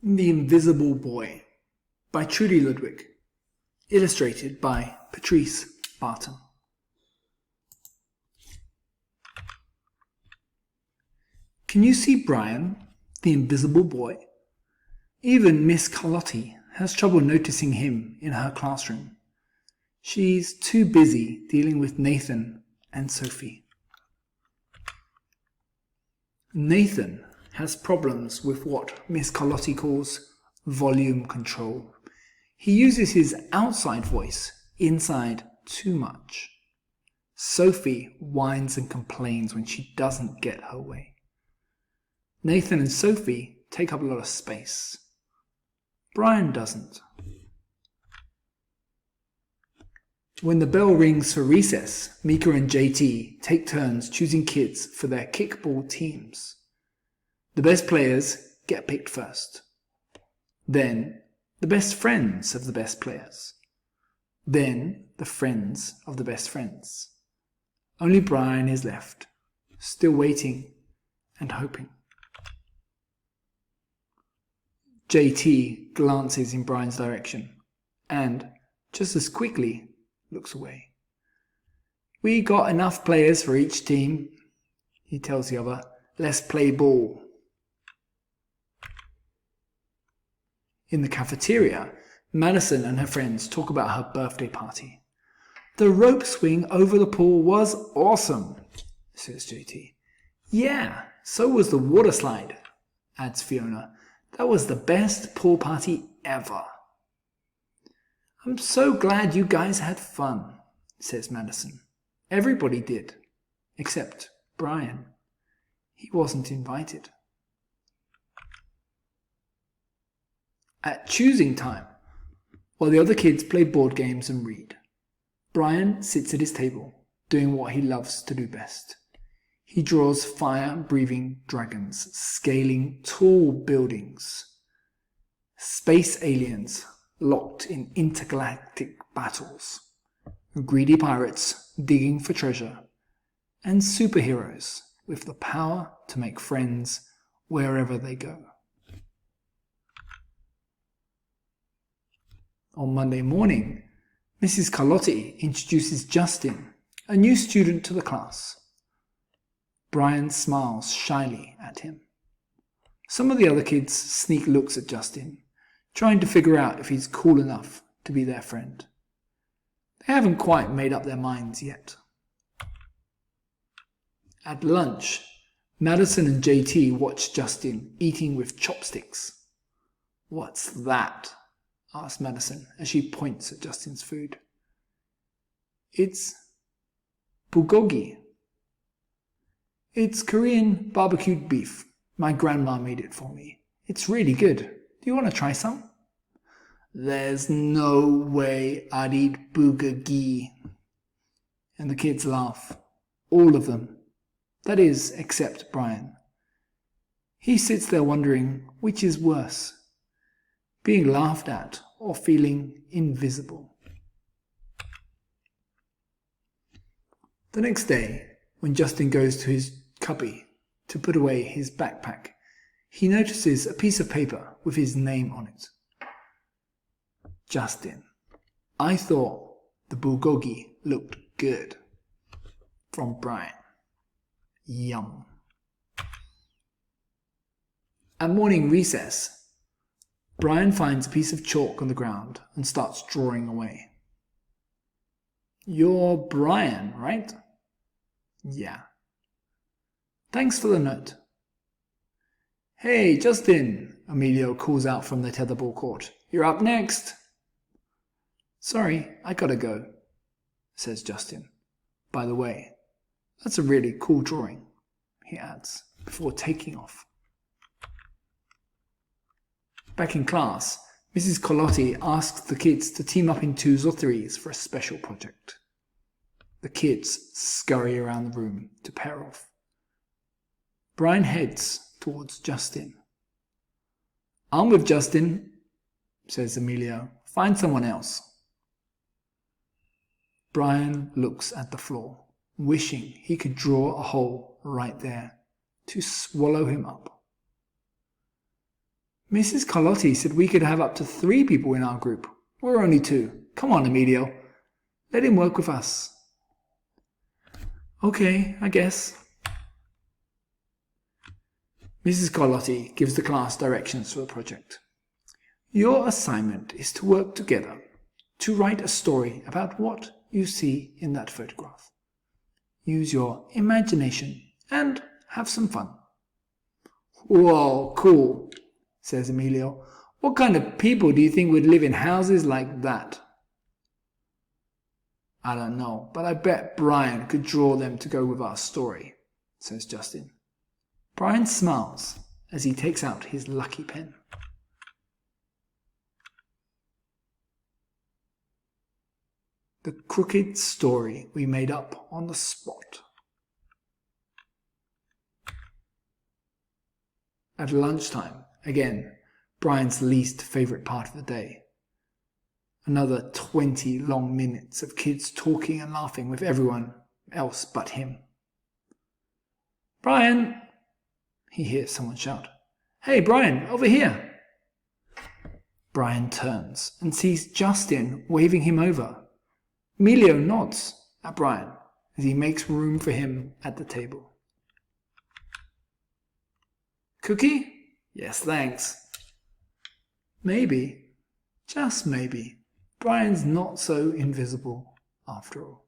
The Invisible Boy by Trudy Ludwig. Illustrated by Patrice Barton. Can you see Brian, the invisible boy? Even Miss Carlotti has trouble noticing him in her classroom. She's too busy dealing with Nathan and Sophie. Nathan has problems with what Miss Carlotti calls volume control. He uses his outside voice inside too much. Sophie whines and complains when she doesn't get her way. Nathan and Sophie take up a lot of space. Brian doesn't. When the bell rings for recess, Mika and JT take turns choosing kids for their kickball teams. The best players get picked first. Then, the best friends of the best players. Then, the friends of the best friends. Only Brian is left, still waiting and hoping. JT glances in Brian's direction and, just as quickly, looks away. We got enough players for each team, he tells the other. Let's play ball. In the cafeteria, Madison and her friends talk about her birthday party. The rope swing over the pool was awesome, says JT. Yeah, so was the water slide, adds Fiona. That was the best pool party ever. I'm so glad you guys had fun, says Madison. Everybody did, except Brian. He wasn't invited. At choosing time, while the other kids play board games and read, Brian sits at his table, doing what he loves to do best. He draws fire-breathing dragons, scaling tall buildings, space aliens locked in intergalactic battles, greedy pirates digging for treasure, and superheroes with the power to make friends wherever they go. On Monday morning, Mrs. Carlotti introduces Justin, a new student to the class. Brian smiles shyly at him. Some of the other kids sneak looks at Justin, trying to figure out if he's cool enough to be their friend. They haven't quite made up their minds yet. At lunch, Madison and JT watch Justin eating with chopsticks. What's that? Asks Madison as she points at Justin's food. It's bulgogi. It's Korean barbecued beef. My grandma made it for me. It's really good. Do you want to try some? There's no way I'd eat bulgogi. And the kids laugh. All of them. That is, except Brian. He sits there wondering which is worse, being laughed at or feeling invisible. The next day, when Justin goes to his cubby to put away his backpack, he notices a piece of paper with his name on it. Justin, I thought the bulgogi looked good. From Brian. Yum. At morning recess, Brian finds a piece of chalk on the ground and starts drawing away. You're Brian, right? Yeah. Thanks for the note. Hey, Justin, Emilio calls out from the tetherball court. You're up next. Sorry, I gotta go, says Justin. By the way, that's a really cool drawing, he adds, before taking off. Back in class, Mrs. Carlotti asks the kids to team up in twos or threes for a special project. The kids scurry around the room to pair off. Brian heads towards Justin. I'm with Justin, says Emilio. Find someone else. Brian looks at the floor, wishing he could draw a hole right there to swallow him up. Mrs. Carlotti said we could have up to 3 people in our group. We're only 2. Come on, Emilio. Let him work with us. Okay, I guess. Mrs. Carlotti gives the class directions for the project. Your assignment is to work together to write a story about what you see in that photograph. Use your imagination and have some fun. Whoa, cool, says Emilio. What kind of people do you think would live in houses like that? I don't know, but I bet Brian could draw them to go with our story, says Justin. Brian smiles as he takes out his lucky pen. The crooked story we made up on the spot. At lunchtime, again, Brian's least favourite part of the day. Another 20 long minutes of kids talking and laughing with everyone else but him. Brian! He hears someone shout. Hey, Brian, over here! Brian turns and sees Justin waving him over. Emilio nods at Brian as he makes room for him at the table. Cookie? Yes, thanks. Maybe, just maybe, Brian's not so invisible after all.